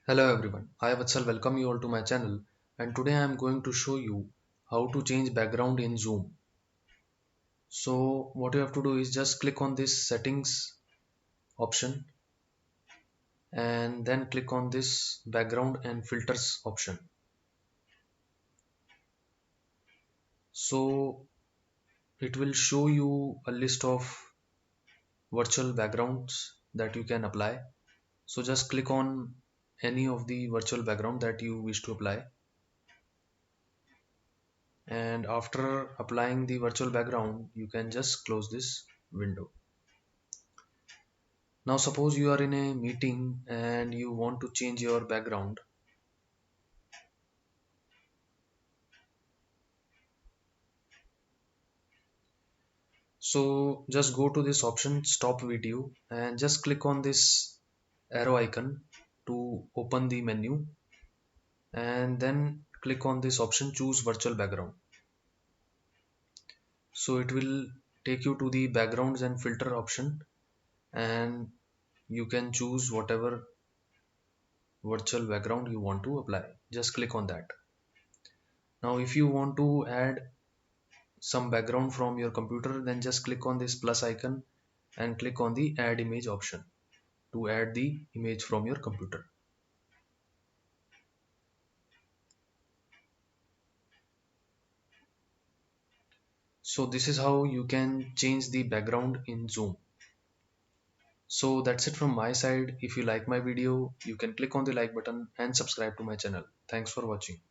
Hello everyone, I Vatsal welcome you all to my channel, and today I am going to show you how to change background in Zoom. So what you have to do is just click on this settings option and then click on this background and filters option. So it will show you a list of virtual backgrounds that you can apply. So just click on any of the virtual background that you wish to apply, and after applying the virtual background you can just close this window. Now suppose you are in a meeting and you want to change your background. So just go to this option stop video and just click on this arrow icon to open the menu, and then click on this option choose virtual background. So it will take you to the backgrounds and filter option, and you can choose whatever virtual background you want to apply. Just click on that. Now if you want to add some background from your computer, then just click on this plus icon and click on the add image option to add the image from your computer. So this is how you can change the background in Zoom. So that's it from my side. If you like my video, you can click on the like button and subscribe to my channel. Thanks for watching.